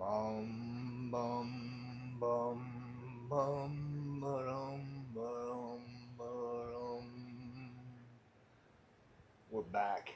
Bum bum bum bum ba-dum, ba-dum, ba-dum. We're back.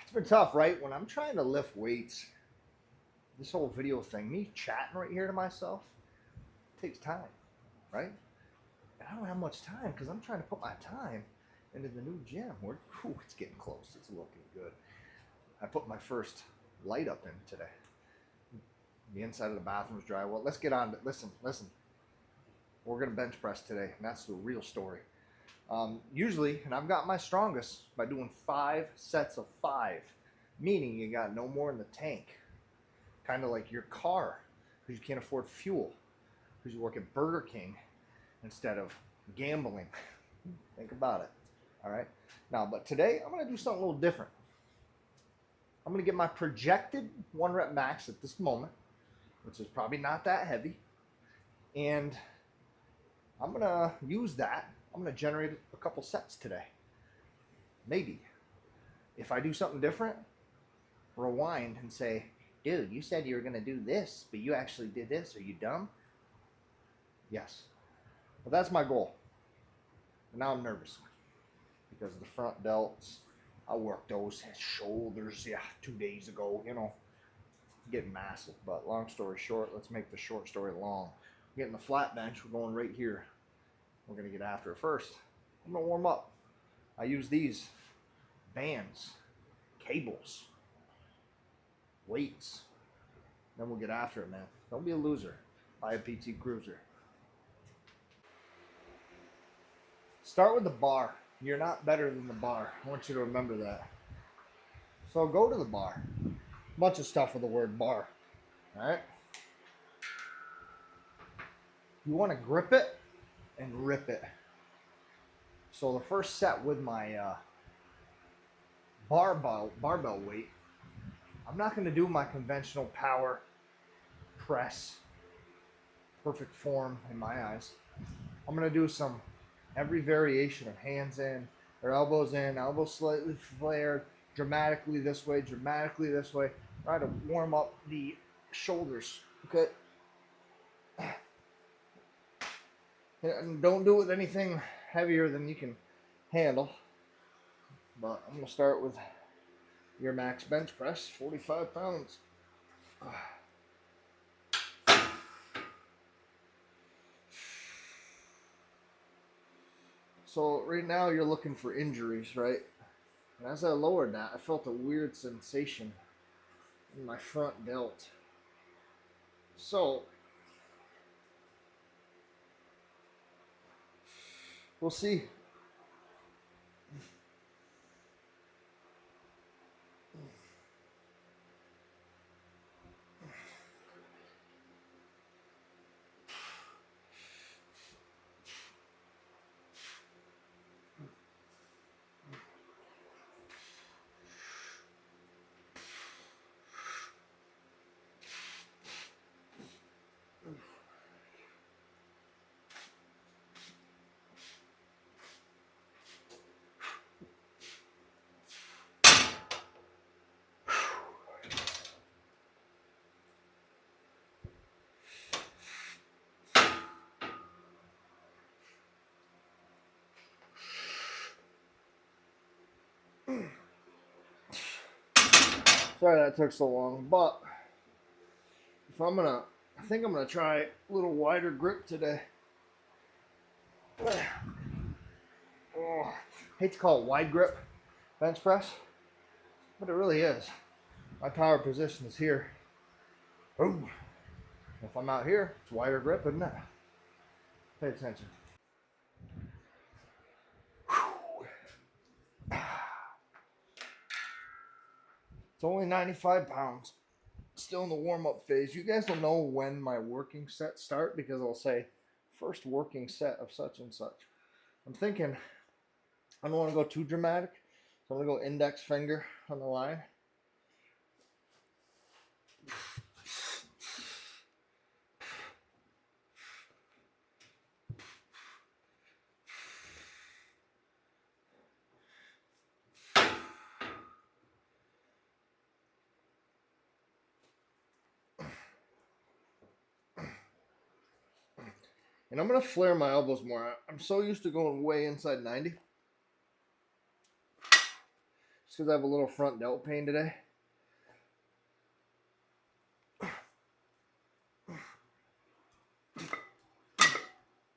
It's been tough, right? When I'm trying to lift weights, this whole video thing, me chatting right here to myself, takes time, right? And I don't have much time because I'm trying to put my time into the new gym. It's getting close. It's looking good. I put my first light up in today. The inside of the bathroom's dry. Well, let's get on. Listen. We're gonna bench press today, and that's the real story. Usually, and I've got my strongest by doing 5 sets of 5, meaning you got no more in the tank. Kind of like your car, because you can't afford fuel, because you work at Burger King instead of gambling. Think about it. All right. Now, but today I'm gonna do something a little different. I'm gonna get my projected 1 rep max at this moment, which is probably not that heavy, and I'm gonna use that. I'm gonna generate a couple sets today. Maybe. If I do something different, rewind and say, dude, you said you were gonna do this, but you actually did this. Are you dumb? Yes. But that's my goal. And now I'm nervous because the front delts, I worked those shoulders, 2 days ago, getting massive. But long story short, let's make the short story long. We're getting the flat bench, we're going right here. We're gonna get after it first. I'm gonna warm up. I use these bands, cables, weights. Then we'll get after it, man. Don't be a loser. Buy a PT Cruiser. Start with the bar. You're not better than the bar. I want you to remember that. So go to the bar. Bunch of stuff with the word bar. All right. You want to grip it and rip it. So the first set with my barbell weight, I'm not going to do my conventional power press, perfect form in my eyes. I'm going to do some every variation of hands in or elbows in, elbows slightly flared, dramatically this way, try to warm up the shoulders. Okay. And don't do it with anything heavier than you can handle. But I'm going to start with your max bench press, 45 pounds. So right now you're looking for injuries, right? And as I lowered that, I felt a weird sensation in my front delt. So we'll see. Sorry that took so long, but I think I'm gonna try a little wider grip today. Oh, hate to call it wide grip bench press, but it really is. My power position is here. Boom. If I'm out here, it's wider grip, isn't it? Pay attention. It's only 95 pounds. Still in the warm-up phase. You guys will know when my working sets start because I'll say first working set of such and such. I'm thinking I don't want to go too dramatic, so I'm gonna go index finger on the line. And I'm going to flare my elbows more. I'm so used to going way inside 90. Just because I have a little front delt pain today.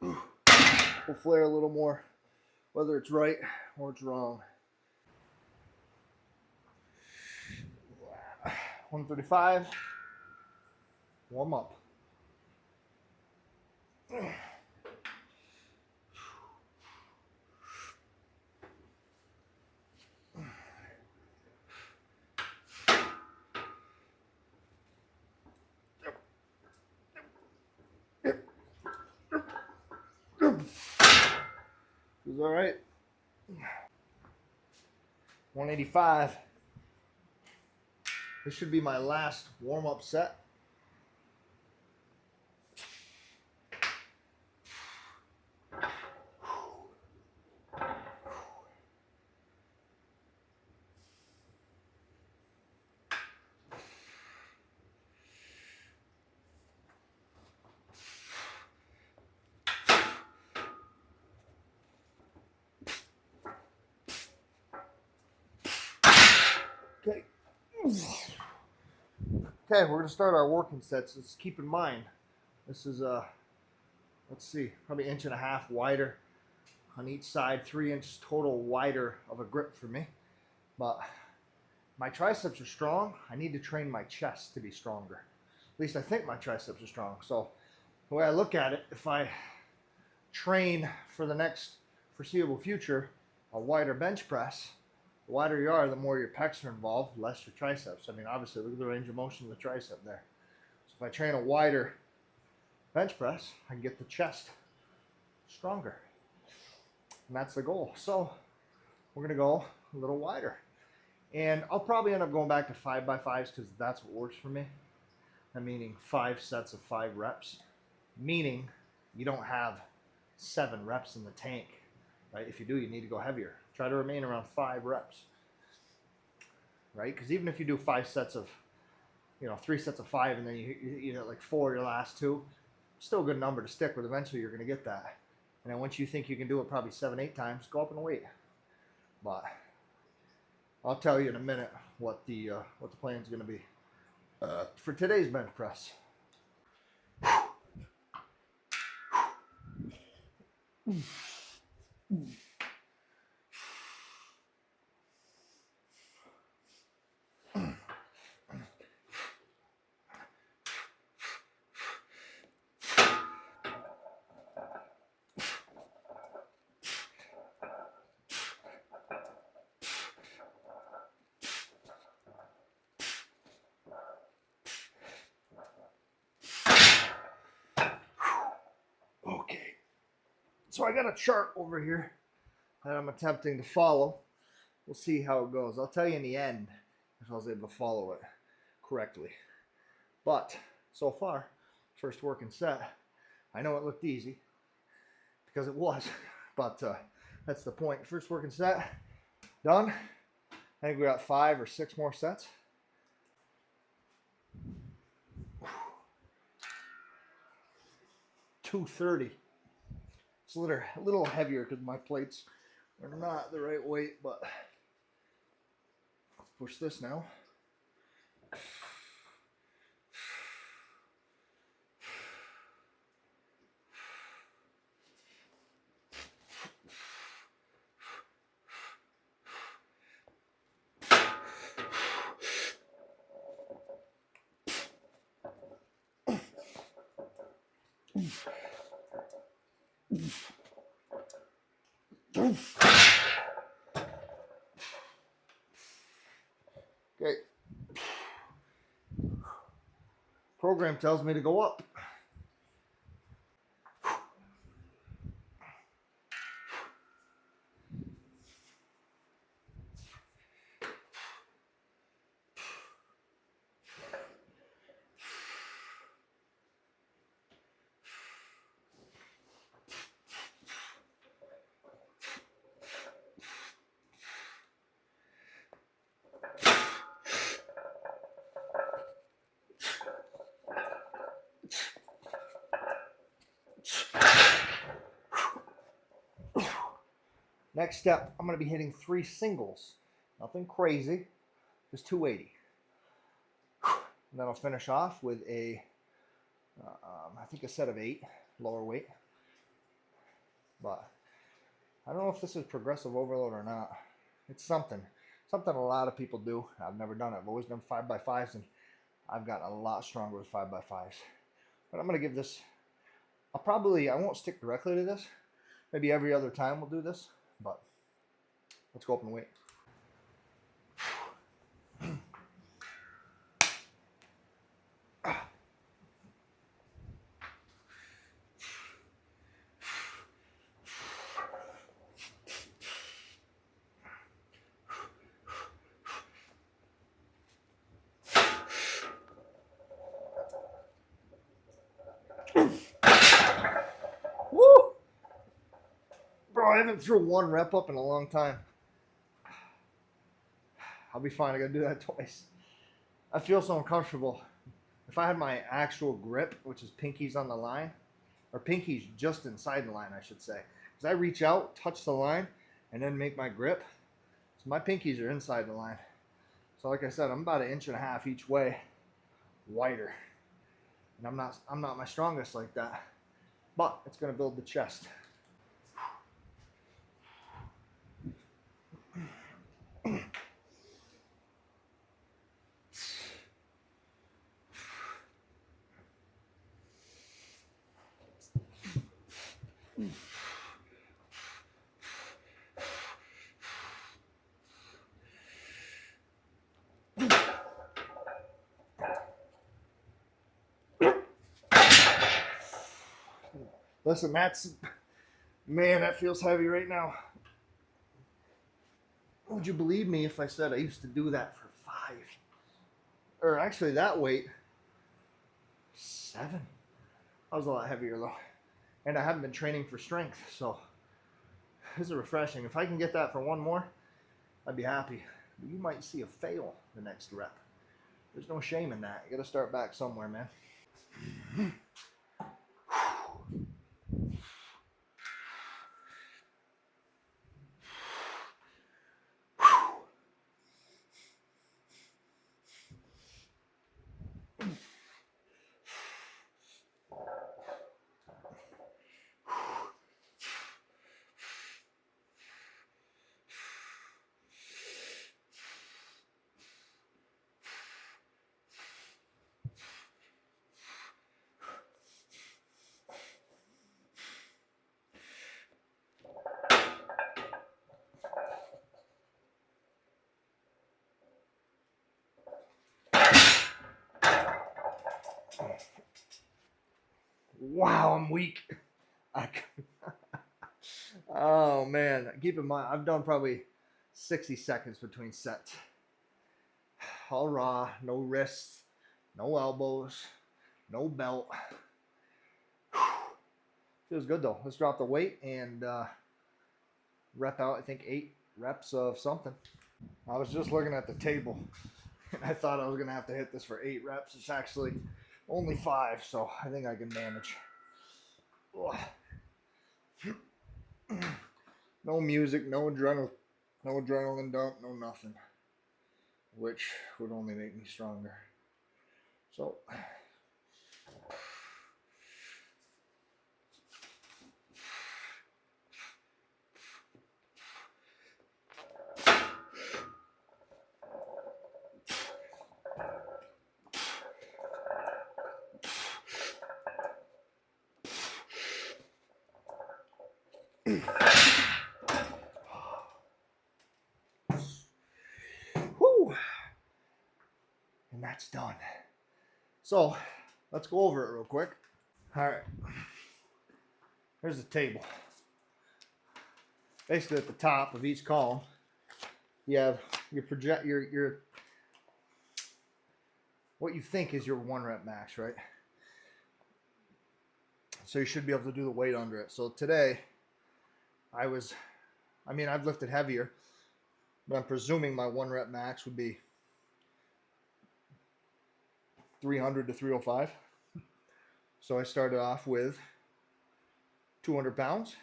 We'll flare a little more, whether it's right or it's wrong. 135. Warm up. Feels all right. 185. This should be my last warm-up set. Okay. Okay, we're going to start our working sets. Just keep in mind, this is let's see, probably 1.5 inches wider on each side, 3 inches total wider of a grip for me. But my triceps are strong. I need to train my chest to be stronger. At least I think my triceps are strong. So the way I look at it, if I train for the next foreseeable future a wider bench press, the wider you are, the more your pecs are involved, less your triceps. I mean, obviously, look at the range of motion of the tricep there. So if I train a wider bench press, I can get the chest stronger. And that's the goal. So we're going to go a little wider. And I'll probably end up going back to 5x5s because that's what works for me. I'm meaning 5 sets of 5 reps. Meaning you don't have 7 reps in the tank. Right? If you do, you need to go heavier. Try to remain around 5 reps. Right? Because even if you do 5 sets of, 3 sets of 5 and then you get like 4 your last 2, still a good number to stick with. Eventually you're going to get that. And then once you think you can do it probably 7-8 times, go up in weight. But I'll tell you in a minute what the plan is going to be for today's bench press. Okay, so I got a chart over here that I'm attempting to follow. We'll see how it goes. I'll tell you in the end if I was able to follow it correctly. But so far, first working set, I know it looked easy because it was, but that's the point. First working set, done. I think we got 5 or 6 more sets. $230. It's a little heavier because my plates are not the right weight, but let's push this now. Okay. Program tells me to go up. Next step, I'm going to be hitting 3 singles. Nothing crazy, just 280. And then I'll finish off with a, I think a set of 8, lower weight. But I don't know if this is progressive overload or not. It's something a lot of people do. I've never done it. I've always done 5x5s, and I've gotten a lot stronger with 5x5s. But I'm going to give this, I won't stick directly to this. Maybe every other time we'll do this, but let's go up and weight. Woo! Bro, I haven't threw 1 rep up in a long time. I'll be fine. I gotta do that twice. I feel so uncomfortable. If I had my actual grip, which is pinkies on the line, or pinkies just inside the line, I should say. Because I reach out, touch the line, and then make my grip. So my pinkies are inside the line. So like I said, I'm about 1.5 inches each way wider. And I'm not my strongest like that. But it's gonna build the chest. Listen, man, that feels heavy right now. Would you believe me if I said I used to do that for 5? Or actually that weight, 7. I was a lot heavier though. And I haven't been training for strength, so this is refreshing. If I can get that for 1 more, I'd be happy. But you might see a fail the next rep. There's no shame in that. You gotta start back somewhere, man. Wow, I'm weak. Oh man, keep in mind, I've done probably 60 seconds between sets. All raw, no wrists, no elbows, no belt. Feels good though. Let's drop the weight and rep out, I think 8 reps of something. I was just looking at the table and I thought I was gonna have to hit this for 8 reps. It's actually only 5, so I think I can manage. No music, no adrenaline dump, no nothing, which would only make me stronger. So whew. And that's done. So let's go over it real quick. All right, here's the table. Basically at the top of each column, you have your what you think is your 1 rep max, right? So you should be able to do the weight under it. So today, I've lifted heavier, but I'm presuming my 1 rep max would be 300 to 305. So I started off with 200 pounds.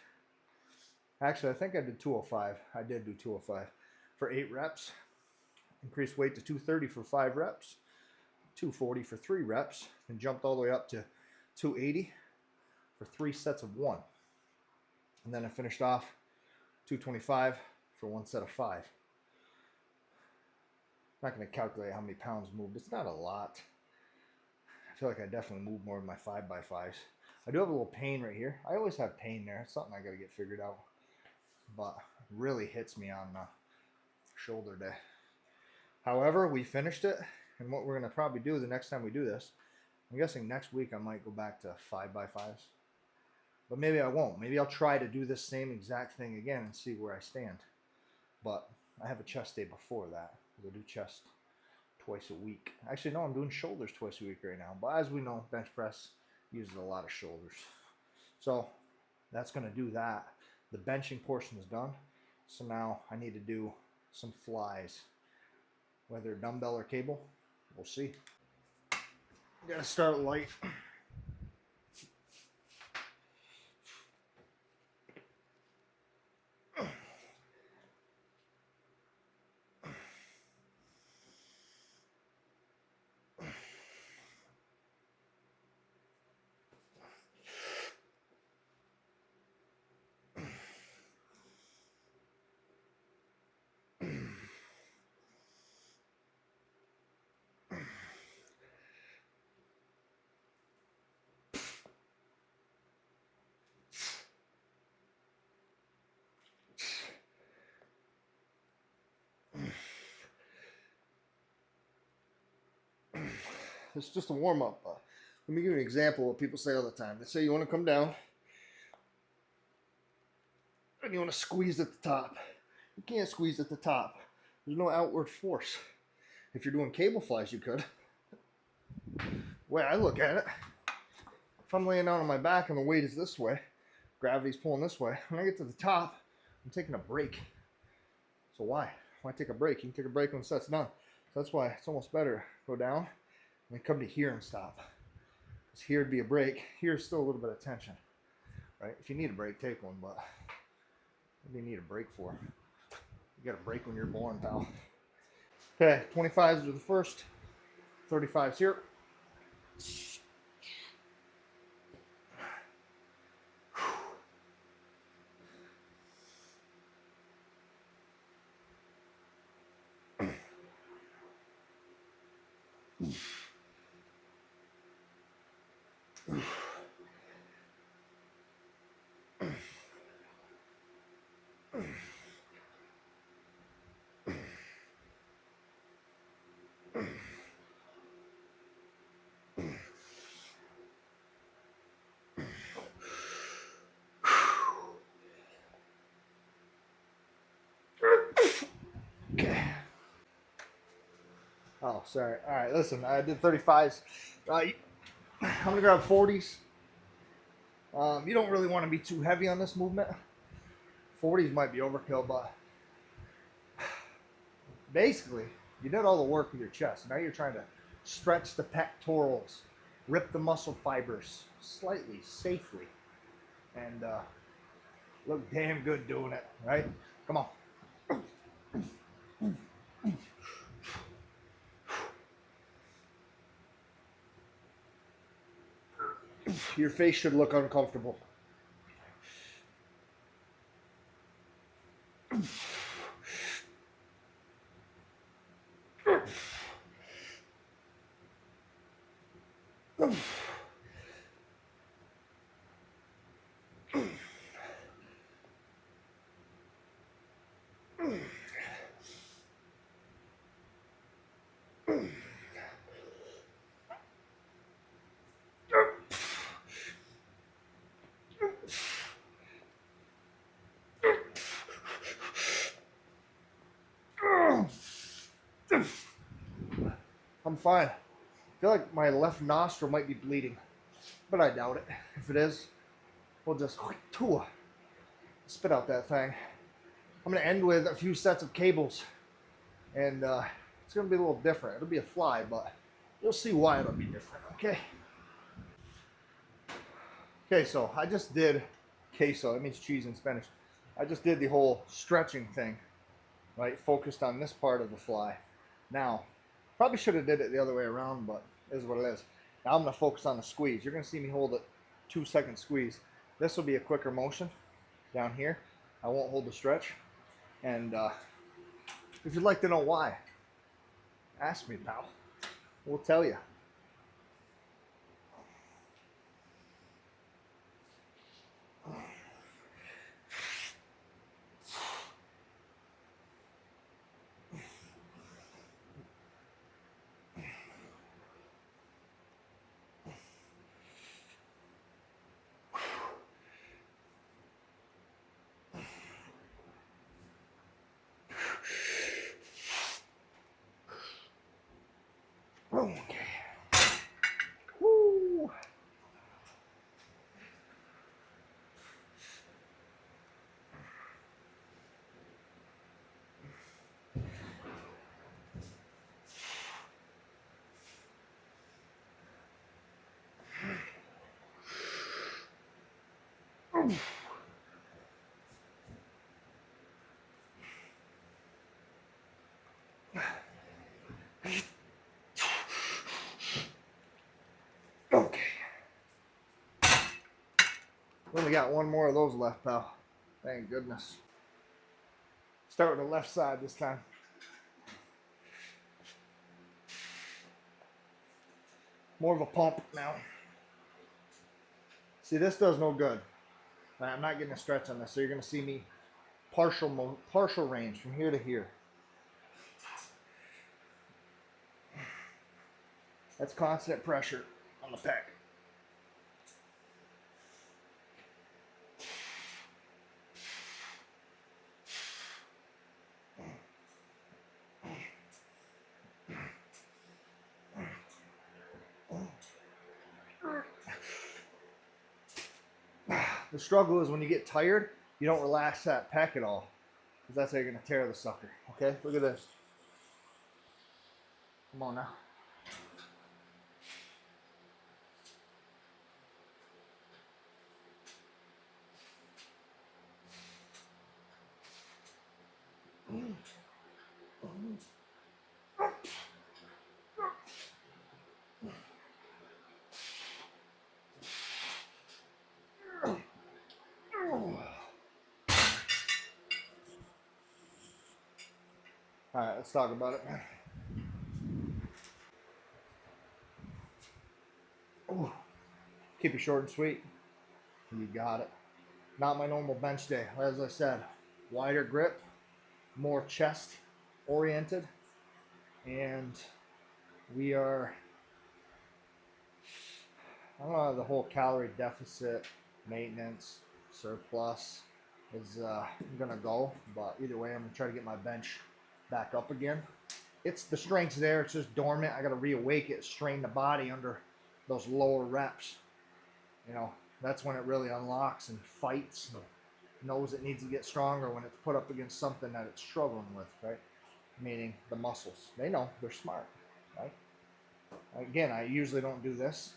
Actually, I think I did 205. I did do 205 for 8 reps. Increased weight to 230 for 5 reps, 240 for 3 reps, and jumped all the way up to 280 for 3 sets of 1. And then I finished off 225 for 1 set of 5. I'm not going to calculate how many pounds moved. It's not a lot. I feel like I definitely moved more in my 5x5s. I do have a little pain right here. I always have pain there. It's something I got to get figured out. But it really hits me on shoulder day. However, we finished it. And what we're going to probably do the next time we do this, I'm guessing next week I might go back to 5x5s. But maybe I won't. Maybe I'll try to do this same exact thing again and see where I stand. But I have a chest day before that. I do chest twice a week. Actually, no, I'm doing shoulders twice a week right now. But as we know, bench press uses a lot of shoulders. So that's going to do that. The benching portion is done. So now I need to do some flies. Whether dumbbell or cable, we'll see. Got to start light. It's just a warm-up. Let me give you an example of what people say all the time. They say you want to come down and you want to squeeze at the top. You can't squeeze at the top. There's no outward force. If you're doing cable flies, you could. The way I look at it, if I'm laying down on my back and the weight is this way, gravity's pulling this way, when I get to the top, I'm taking a break. So why? Why take a break? You can take a break when the set's done. So that's why it's almost better. Go down and then come to here and stop. Because here would be a break. Here's still a little bit of tension. Right? If you need a break, take one, but what do you need a break for? You got a break when you're born, pal. Okay, 25s are the first. 35s here. Okay. Oh, sorry. All right, listen, I did 35s. I'm going to grab 40s. You don't really want to be too heavy on this movement. 40s might be overkill, but basically, you did all the work with your chest. Now you're trying to stretch the pectorals, rip the muscle fibers slightly, safely, and look damn good doing it, right? Come on. Your face should look uncomfortable. I'm fine. I feel like my left nostril might be bleeding, but I doubt it. If it is, we'll just spit out that thing. I'm going to end with a few sets of cables, and it's going to be a little different. It'll be a fly, but you'll see why it'll be different, okay? Okay, so I just did queso. That means cheese in Spanish. I just did the whole stretching thing, right? Focused on this part of the fly. Now, probably should have did it the other way around, but it is what it is. Now I'm gonna focus on the squeeze. You're gonna see me hold it 2-second squeeze. This will be a quicker motion down here. I won't hold the stretch. And if you'd like to know why, ask me, pal. We'll tell you. Okay. Woo. Okay. We only got one more of those left, pal. Thank goodness. Start with the left side this time. More of a pump now. See, this does no good. I'm not getting a stretch on this, so you're going to see me partial range from here to here. That's constant pressure on the pec. The struggle is when you get tired, you don't relax that pec at all, because that's how you're going to tear the sucker. Okay, look at this. Come on now. All right, let's talk about it. Ooh. Keep it short and sweet. You got it. Not my normal bench day. As I said, wider grip, more chest oriented, and we are, I don't know, the whole calorie deficit, maintenance, surplus is gonna go, but either way, I'm gonna try to get my bench back up again. It's the strength's there, it's just dormant. I gotta reawake it, strain the body under those lower reps. You know, that's when it really unlocks and fights and knows it needs to get stronger when it's put up against something that it's struggling with, right? Meaning the muscles. They know, they're smart, right? Again, I usually don't do this.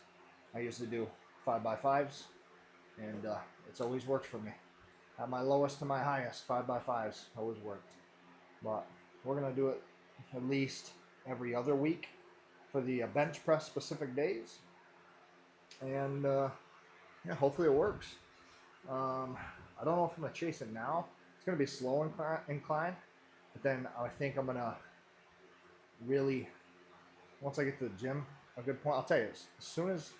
I usually do 5x5s, and it's always worked for me. At my lowest to my highest, 5x5s always worked. But we're gonna do it at least every other week for the bench press specific days, and yeah, hopefully it works. I don't know if I'm gonna chase it now. It's gonna be slow incline, but then I think I'm gonna really, once I get to the gym, a good point. I'll tell you, as soon as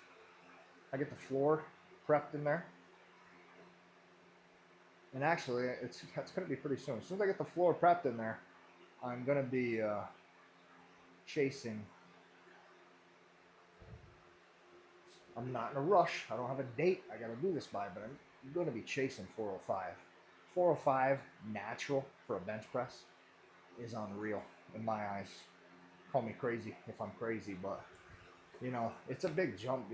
I get the floor prepped in there, and actually it's gonna be pretty soon. As soon as I get the floor prepped in there, I'm gonna be chasing. I'm not in a rush. I don't have a date I gotta do this by, but I'm gonna be chasing 405. 405 natural for a bench press is unreal in my eyes. Call me crazy if I'm crazy, but you know, it's a big jump.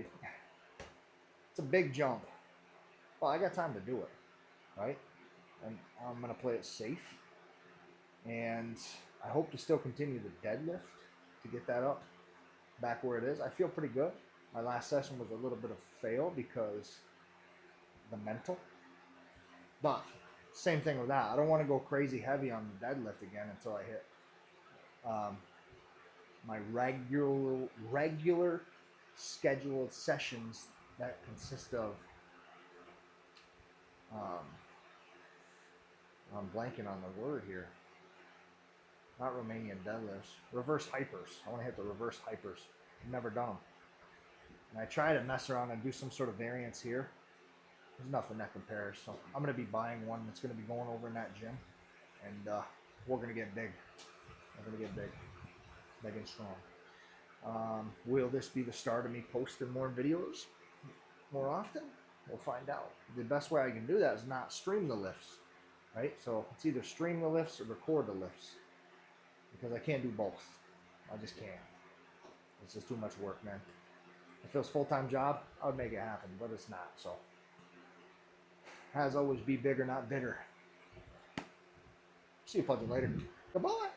It's a big jump. Well, I got time to do it, right? And I'm gonna play it safe, and I hope to still continue the deadlift to get that up back where it is. I feel pretty good. My last session was a little bit of fail because the mental, but Same thing with that. I don't want to go crazy heavy on the deadlift again until I hit my regular scheduled sessions that consist of um, I'm blanking on the word here. Not Romanian deadlifts. Reverse hypers. I want to hit the reverse hypers. I've never done them. And I try to mess around and do some sort of variance here. There's nothing that compares. So I'm going to be buying one that's going to be going over in that gym. And we're going to get big. We're going to get big. Big and strong. Will this be the start of me posting more videos more often? We'll find out. The best way I can do that is not stream the lifts. Right? So it's either stream the lifts or record the lifts. Because I can't do both. I just can't. It's just too much work, man. If it was a full-time job, I would make it happen, but it's not. So, as always, be bigger, not bitter. See you fudging later. Goodbye.